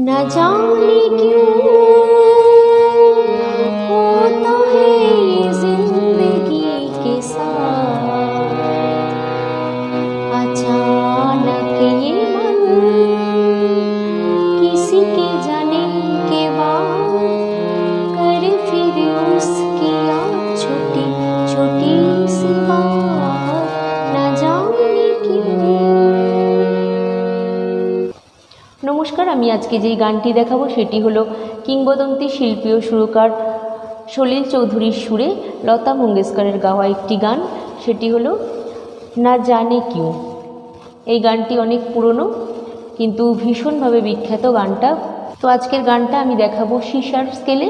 न जाने क्यों होता है ये जिंदगी के साथ, अचानक ये मन किसी के जाने के बाद करे फिर उसकी याद छोटी छोटी सी बात, न जाने क्यों। नमस्कार, আমি আজকে যেই গানটি দেখাবো সেটি হলো কিংবদন্তি শিল্পী ও সুরকার সলিল চৌধুরীর সুরে লতা মঙ্গেশকরের গাওয়া একটি গান, সেটি হলো না জানে কিউ। এই গানটি অনেক পুরনো কিন্তু ভীষণভাবে বিখ্যাত গানটা। তো আজকের গানটা আমি দেখাবো সি শার্প স্কেলে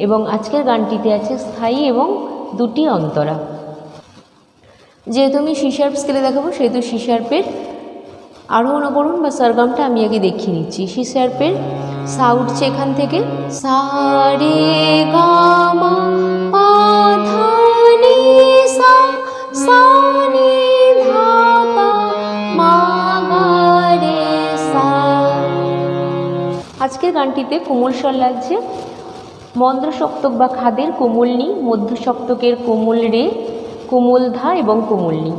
এবং আজকের গানটিতে আছে স্থায়ী এবং দুটি অন্তরা। যেহেতু আমি সি শার্প স্কেলে দেখাবো সেহেতু সি শার্পের আরোহণ অবরোহণ বা সরগমটা আমি আগে দেখিয়ে নিচ্ছি। সি শার্পের সা উঠছে এখান থেকে, সা রে গা মা পা ধা নি সা, সা নি ধা পা মা গা রে সা। আজকের গানটিতে কোমল স্বর লাগছে, মন্দ্র সপ্তক বা খাদের কোমল নি, মধ্য সপ্তকের কোমল রে, কোমল ধা এবং কোমল নি।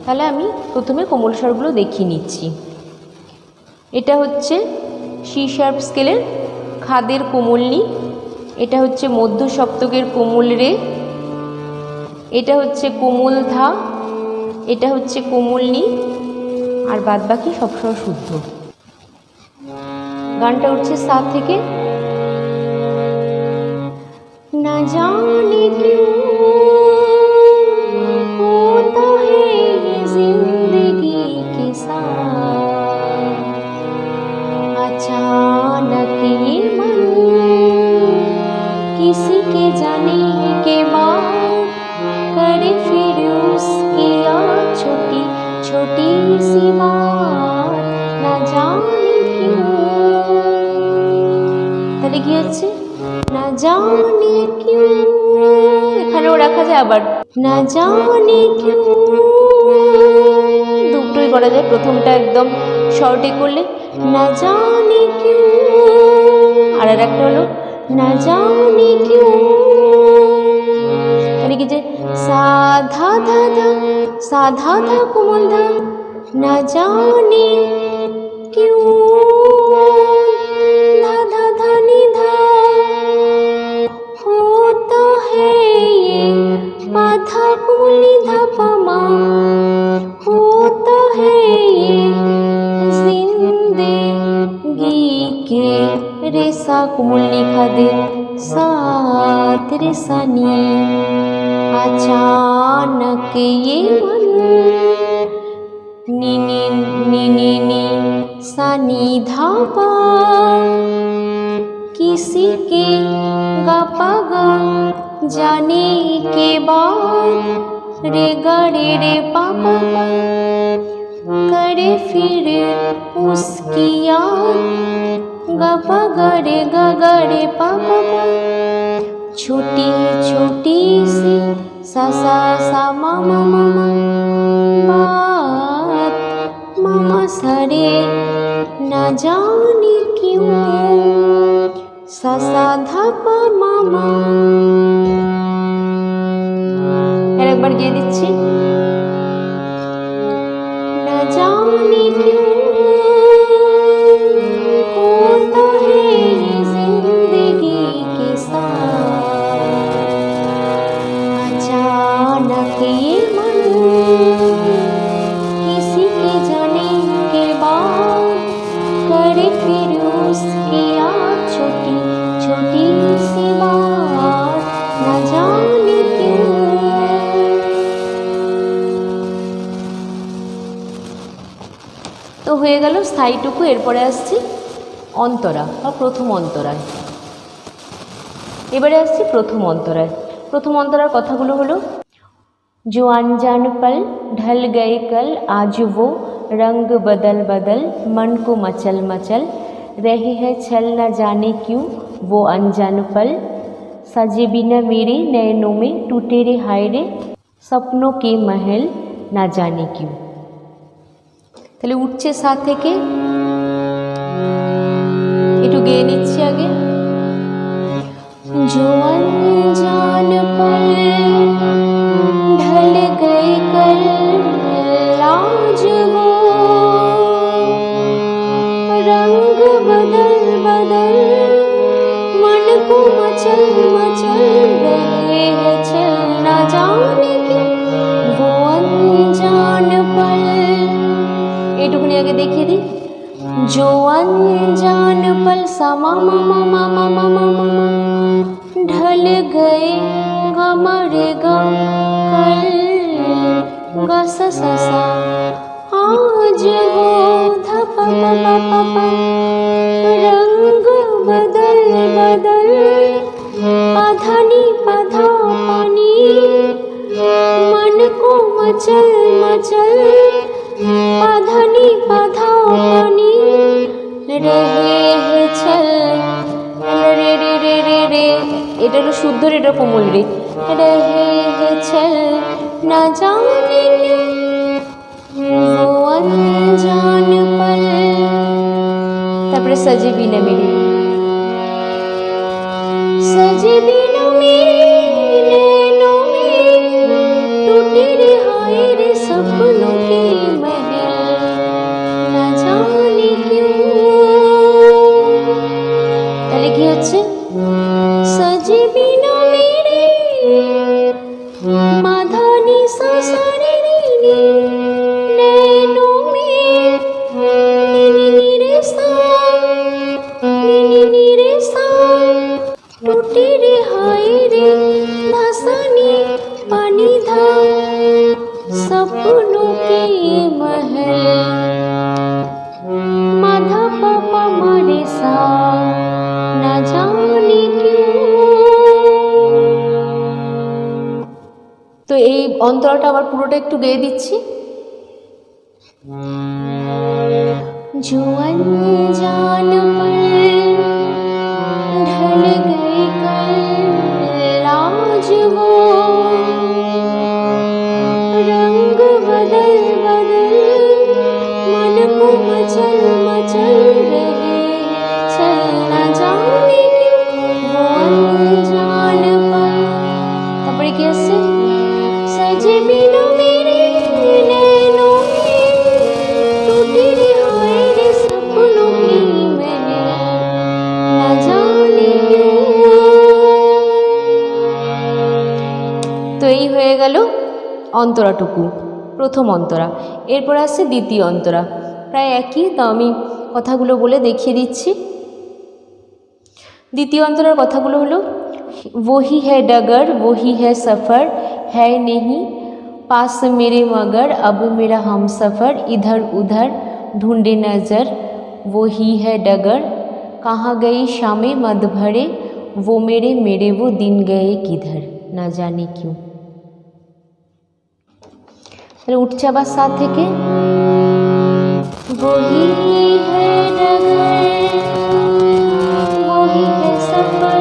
তাহলে আমি প্রথমে কোমল স্বরগুলো দেখিয়ে নিচ্ছি। এটা হচ্ছে সি শার্প স্কেলের খাদের কোমল নি, এটা হচ্ছে মধ্য সপ্তকের কোমল রে, এটা হচ্ছে কোমল ধা, এটা হচ্ছে কোমল নি, আর বাদ বাকি সব স্বর শুদ্ধ। গানটা উঠছে সা থেকে। না জানে কিউ होता है ये जिंदगी के साथ, अचानक ये मन किसी के जाने के बाद करे फिर उसकी याद छोटी छोटी सी बात, न जाने क्यों। তাহলে কি হচ্ছে না জানে কিউ, এখানেও রাখা যায়, আবার না জানে কিউ দুটোই করা যায়। প্রথমটা একদম শর্টে করলে না জানে কিউ, আর একটা হলো না জানে কিউ। তাহলে কি যে সা ধা ধা ধা, সা ধা ধা কোমল ধা, না জানে কিউ ধা ধা ধা নি ধা, होता है ये पा धा कोमल नी धा पा मा, होता है ये जिंदगी के रे सा कोमल नी खा दे साथ रे सा नी, अचानक ये मन नी नी नी नी नी सा नी धा पा, किसी के गा पा गा जाने के बाद रे गा रे पा पा पा करे फिर उसकी याद, गा पा गा रे पा पा पा, छोटी छोटी सी सा सा सा मा मा मा मा बात, मामा सा रे ना जाने क्यों, सा सा धा पा मा मा। আর একবার গিয়ে দিচ্ছি না জানে क्यों होता है ये जिंदगी के साथ, अचानक ये मन किसी के जाने के बाद करे फिर उसकी याद छोटी छोटी सी बात, न जाने क्यों। তো হয়ে গেল স্থায়ীটুকু। এরপরে আসছি অন্তরা বা প্রথম অন্তরায়। এবারে আসছি প্রথম অন্তরায়। প্রথম অন্তরার কথাগুলো হলো जो अनजान पल ढल गए कल, आज वो रंग बदल बदल मन को मचल मचल रहे हैं छल, न जाने क्यों वो अनजान पल सजे बिना मेरे नैनों में टूटे रे हाय रे सपनों के महल, न जाने क्यों। তাহলে উঠছে সা থেকে, একটু গেয়ে बदल बदल मन को मचल मचल रहे हैं चल ना जाने क्यों वो अनजान पल। एटुकुनी आगे देखिए दी जो अनजान पल समा ममा ममा ममा ममा ढल गए गमरे गम कल ग सा सा सा आज वो धप पप रंग बदल बदल अधनी पधा पानी मन को मचल मचल अधनी पधा पानी रहे है छल रे रे रे रे रे এটা হলো শুদ্ধ রে, এটা কোমল রে। रहे है छल ना जाने क्यों वो अनजान पल। তারপরে सजे बिना मेरे सजे बिना मेरे नैनों में टूटे रे हाय रे सपनों के महल ना जाने क्यों। তাহলে কি হচ্ছে सजे बिना मेरे माधानी सा सा रे रे नी नैनों में नी नी रे सा नी नी रे सा टूटे रे हाय रे धसानी पानी धा सपनों के महल माधा पापा मारे सा ना जाने क्यों। तो এই অন্তরাটা আবার পুরোটা একটু গেয়ে দিচ্ছি। जो अनजान पल ढल गए कल आज वो रंग बदल बदल मन को मचल मचल रहे चल ना जाने क्यों वो अनजान पल। তারপরে কি আছে सजे बिना मेरे नैनों में टूटे रे हाय रे सपनों की महल ना जाने क्यों। তো এই হয়ে গেল অন্তরাটুকু, প্রথম অন্তরা। এরপর আসছে দ্বিতীয় অন্তরা, প্রায় একই, তো আমি কথাগুলো বলে দেখিয়ে দিচ্ছি। দ্বিতীয় অন্তরার কথাগুলো হলো वही है डगर वही है सफ़र है नहीं पास मेरे मगर अब मेरा हम सफ़र इधर उधर ढूंढे नज़र वही है डगर कहाँ गई शामे मद भरे वो मेरे वो दिन गए किधर ना जाने क्यों। তাহলে উঠছে আবার সা থেকে वही है डगर वही है सफ़र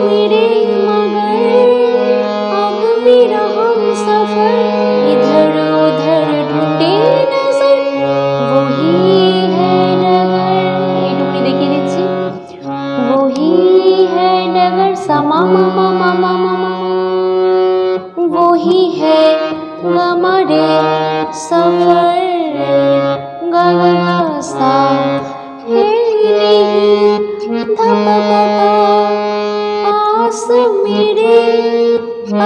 मेरे मगर अब मेरा हम सफर इधर उधर ढूंढे नजर वही है डगर। एटुकुनी देখিয়ে দিচ্ছি वही है डगर समा ममा ममा ममा वही है हमारे सफर गा गा गा सा है नहीं धपा मेरे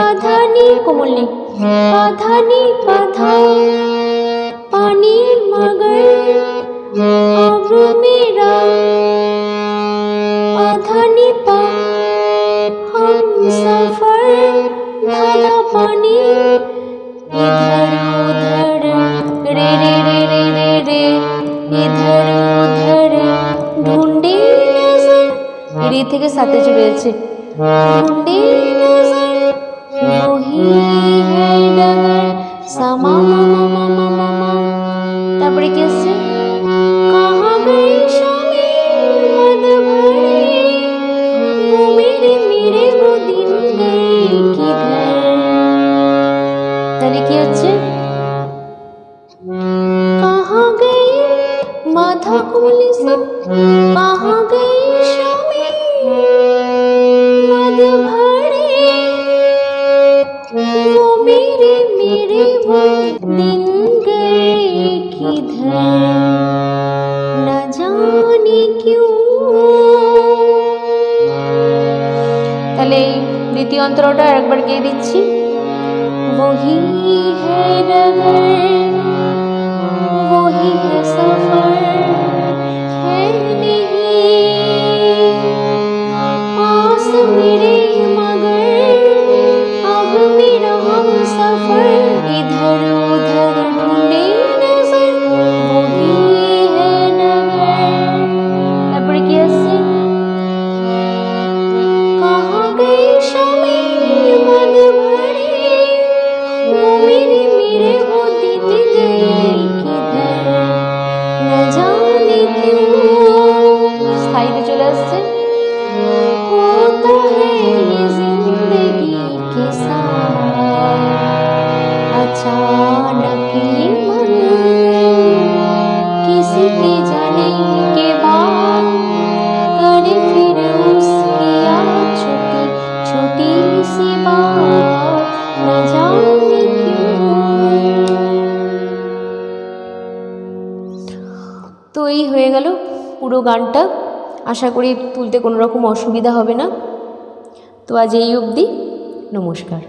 आधानी कोमलनी आधानी पाधा पानी मगर अब मेरा आधानी पा हम सफर धारा पानी इधर उधर रे रे रे रे रे रे इधर उधर ढूंढे नजर रे থেকে সাথে চলে যাচ্ছে ढूंढे नजर वही है डगर समा ममा ममा ममा। তারপরে কি আছে कहाँ गई शामे मद भरे वो मेरे वो दिन गए किधर। তাহলে কি হচ্ছে कहाँ गई माथा कोमली सा कहाँ गई शामे मद भरे वो मेरे वो दिन गए किधर न जाने क्यों। তাহলে এই দ্বিতীয় অন্তরাটা আরেকবার গেয়ে দিচ্ছি। वही है नगर वही है सफर है नहीं पास मेरे मगर अब मेरा हम सफर इधर उधर ढूंढे नजर वही है नगर। তারপরে কি আছে? कहाँ गए शमे मन भरे वो मेरे वो दिन गए किधर न जाने क्यों। স্থায়ীতে চলে আসছে। होता है ये जिंदगी के साथ अचानक ये मन किसी के जाने के बाद करे फिर उसकी याद छोटी छोटी सी बात न जाने क्यों। তো এই হয়ে গেল পুরো গানটা। আশা করি তুলতে কোনো রকম অসুবিধা হবে না। তো আজ এই অবধি, নমস্কার।